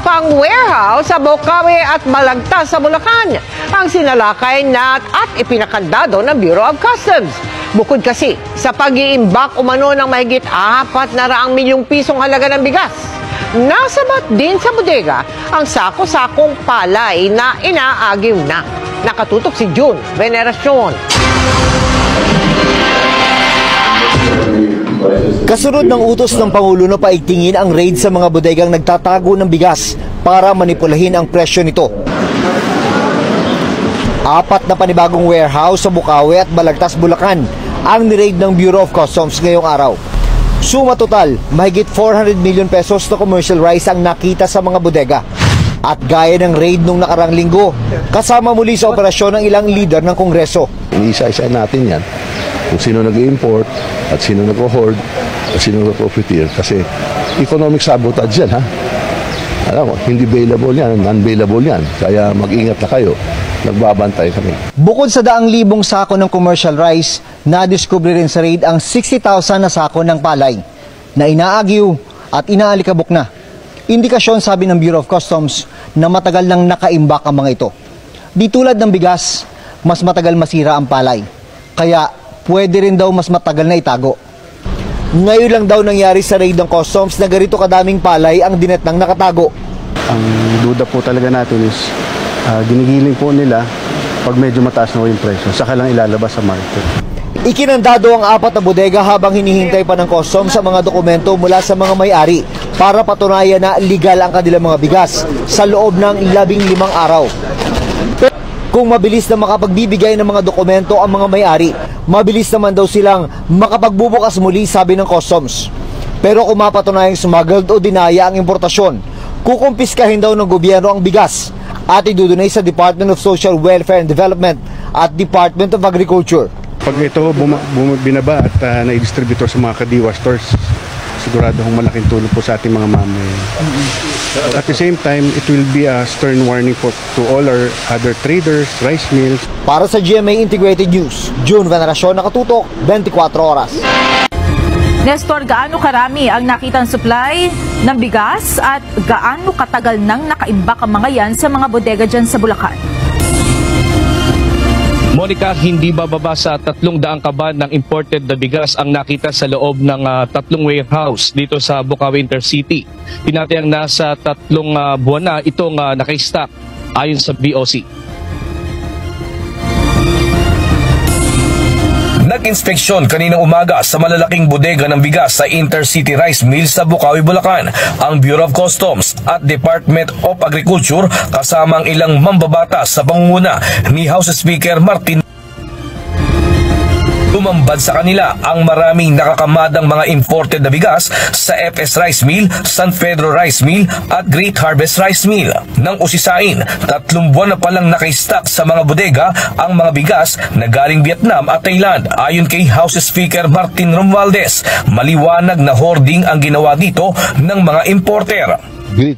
pang warehouse sa Bocaue at Balagtas sa Bulacan ang sinalakay at ipinakandado ng Bureau of Customs. Bukod kasi sa pag-iimbak umano ng mahigit 400 milyong pisong halaga ng bigas, nasabat din sa bodega ang sako-sakong palay na inaagiw na. Nakatutok si June Veneracion. Kasunod ng utos ng Pangulo na paigtingin ang raid sa mga bodegang nagtatago ng bigas para manipulahin ang presyo nito. 4 na panibagong warehouse sa Bocaue at Balagtas, Bulacan ang ni-raid ng Bureau of Customs ngayong araw. Suma total, mahigit 400 million pesos na commercial rice ang nakita sa mga bodega. At gaya ng raid nung nakarang linggo, kasama muli sa operasyon ng ilang leader ng Kongreso. Isa-isa natin yan, kung sino nag-import at sino nag-hoard at sino nag-profiteer. Kasi economic sabotage yan, ha? Alam mo, hindi available yan, unavailable yan. Kaya mag-ingat na kayo, nagbabantay kami. Bukod sa 100,000 sako ng commercial rice, nadiskubre rin sa raid ang 60,000 na sako ng palay na inaagiw at inaalikabok na. Indikasyon, sabi ng Bureau of Customs, na matagal nang nakaimbak ang mga ito. Di tulad ng bigas, mas matagal masira ang palay. Kaya pwede rin daw mas matagal na itago. Ngayon lang daw nangyari sa raid ng Customs na ganito kadaming palay ang dinetnang nakatago. Ang duda po talaga natin is ginigiling po nila pag medyo mataas na yung presyo, saka lang ilalabas sa market. Ikinandado ang 4 na bodega habang hinihintay pa ng Customs sa mga dokumento mula sa mga may-ari para patunayan na legal ang kanilang mga bigas sa loob ng 15 araw. Kung mabilis na makapagbibigay ng mga dokumento ang mga may-ari, mabilis naman daw silang makapagbubukas muli, sabi ng Customs. Pero kung mapatunayang smuggled o dinaya ang importasyon, kukumpiskahin daw ng gobyerno ang bigas at idudunay sa Department of Social Welfare and Development at Department of Agriculture. Pag ito binaba at na-distributor sa mga kadiwa stores, sigurado hong malaking tulong po sa ating mga mamayan. At the same time, it will be a stern warning to all our other traders, rice mills. Para sa GMA Integrated News, June Veneracion, nakatutok, 24 oras. Nestor, gaano karami ang nakitang supply ng bigas at gaano katagal nang nakaimbak ang mga yan sa mga bodega dyan sa Bulacan? Monica, hindi bababa sa 300 kaban ng imported na bigas ang nakita sa loob ng 3 warehouse dito sa Bocaue Intercity. Tinatayang nasa 3 buwan na itong naka-stock ayon sa BOC. Nag-inspeksyon kaninang umaga sa malalaking bodega ng bigas sa Intercity Rice Mill sa Bocaue, Bulacan ang Bureau of Customs at Department of Agriculture kasama ang ilang mambabatas sa pangunguna ni House Speaker Martin. Lumambad sa kanila ang maraming nakakamadang mga imported na bigas sa FS Rice Mill, San Pedro Rice Mill at Great Harvest Rice Mill. Nang usisain, 3 buwan na palang naka-stock sa mga bodega ang mga bigas na galing Vietnam at Thailand. Ayon kay House Speaker Martin Romualdez, maliwanag na hoarding ang ginawa dito ng mga importer. Greed.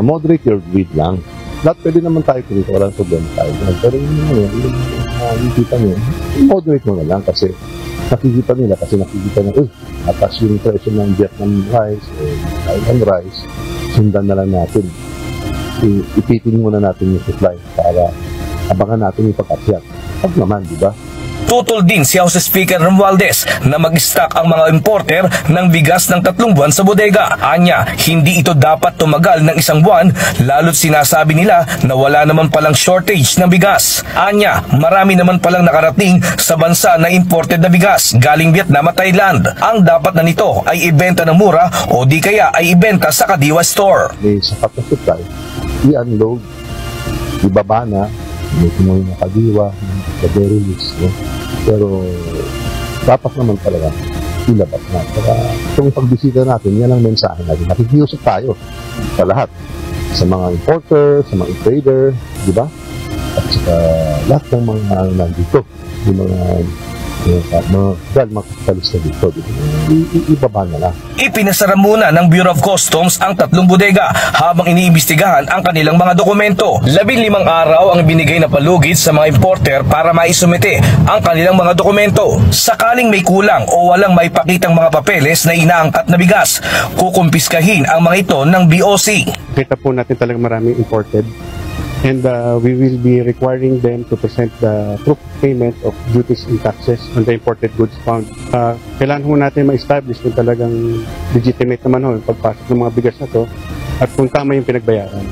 Moderate your greed lang. Lahat pwede naman tayo kung walang problema tayo. Pero nakikita nyo, moderate mo na lang kasi nakikita nila, atas yung presyo ng Vietnam rice o Thailand rice, sundan na lang natin. Ipitin muna natin yung supply para abangan natin yung pag-akyat. Pag naman, di ba? Tutol din si House Speaker Romualdez na mag-stock ang mga importer ng bigas ng 3 buwan sa bodega. Anya, hindi ito dapat tumagal ng 1 buwan, lalo't sinasabi nila na wala naman palang shortage ng bigas. Anya, marami naman palang nakarating sa bansa na imported na bigas galing Vietnam at Thailand. Ang dapat na nito ay ibenta ng mura o di kaya ay ibenta sa kadiwa store. May sapat na supply, i-unload, ibaba na, may tumuloy na kadiwa, the very least, no? Pero dapat naman talaga ilabas na. Kaya itong pagbisita natin, yan ang mensahe natin. Nakikiusap tayo sa lahat. Sa mga importer, sa mga trader, di ba? At saka lahat ng mga nandito. Yung mga Dahil makakalista dito, ibaba na lang. Ipinasara muna ng Bureau of Customs ang 3 bodega habang iniimbestigahan ang kanilang mga dokumento. 15 araw ang binigay na palugit sa mga importer para maisumite ang kanilang mga dokumento. Sakaling may kulang o walang maipakitang mga papeles na inaangkat na bigas, kukumpiskahin ang mga ito ng BOC. Kita po natin talagang maraming imported. And we will be requiring them to present the proof payment of duties and taxes on the imported goods found. Kailangan ho natin ma-establish kung talagang legitimate naman ho yung pagpasok ng mga bigas na to at kung tama yung pinagbayaran.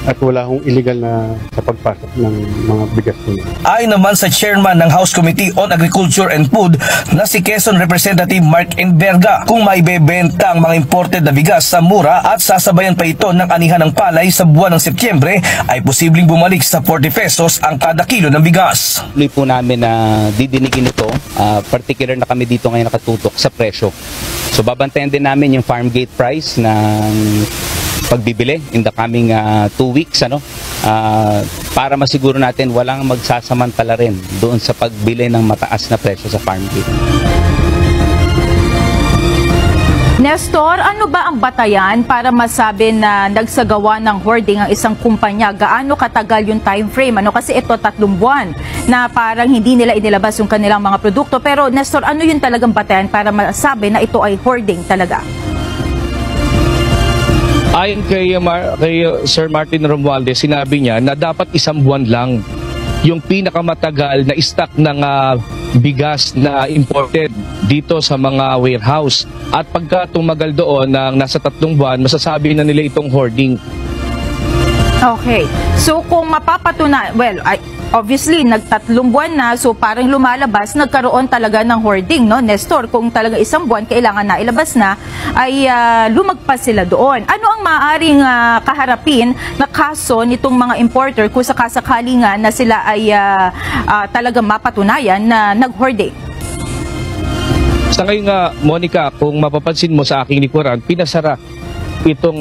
At wala hong illegal na sa pagpasok ng mga bigas nila. Ayon naman sa chairman ng House Committee on Agriculture and Food na si Quezon Representative Mark Enverga, kung maibebenta ang mga imported na bigas sa mura at sasabayan pa ito ng anihan ng palay sa buwan ng Setyembre, ay posibleng bumalik sa 40 pesos ang kada kilo ng bigas. Tuloy po namin na didinigin ito, particular na kami dito ngayon nakatutok sa presyo. So babantayan din namin yung farm gate price ng pagbibili in the coming 2 weeks para masiguro natin walang magsasamantala rin doon sa pagbili ng mataas na presyo sa farm gate. Nestor, ano ba ang batayan para masabi na nagsagawa ng hoarding ang isang kumpanya? Gaano katagal yung time frame? Kasi ito 3 buwan na parang hindi nila inilabas yung kanilang mga produkto. Pero Nestor, ano yung talagang batayan para masabi na ito ay hoarding talaga? Ayon kay Sir Martin Romualdez, sinabi niya na dapat 1 buwan lang yung pinakamatagal na stock ng bigas na imported dito sa mga warehouse. At pagka tumagal doon ng nasa 3 buwan, masasabi na nila itong hoarding. Okay. So kung mapapatunayan, obviously, nag-3 buwan na, so parang lumalabas, nagkaroon talaga ng hoarding, no, Nestor? Kung talaga 1 buwan, kailangan na ilabas na, ay lumagpas sila doon. Ano ang maaaring kaharapin na kaso nitong mga importer kung sakasakali nga na sila ay talaga mapatunayan na nag-hoarding? Sa ngayon nga, Monica, kung mapapansin mo sa aking likuran, pinasara itong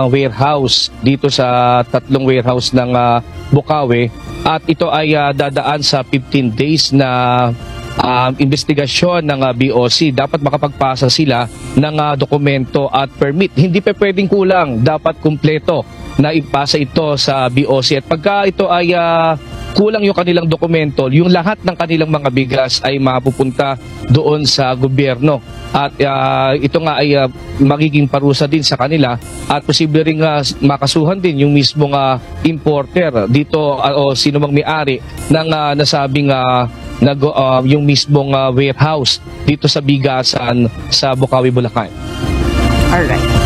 warehouse dito sa 3 warehouse ng Bukawi. At ito ay dadaan sa 15 days na investigasyon ng BOC. Dapat makapagpasa sila ng dokumento at permit. Hindi pa pwedeng kulang. Dapat kumpleto na ipasa ito sa BOC. At pagka ito ay kulang yung kanilang dokumento, yung lahat ng kanilang mga bigas ay mapupunta doon sa gobyerno. At ito nga ay magiging parusa din sa kanila at posible rin makasuhan din yung mismong importer dito o sino mang may-ari ng nasabing yung mismong warehouse dito sa bigasan sa Bukawi, Bulacan. Alright.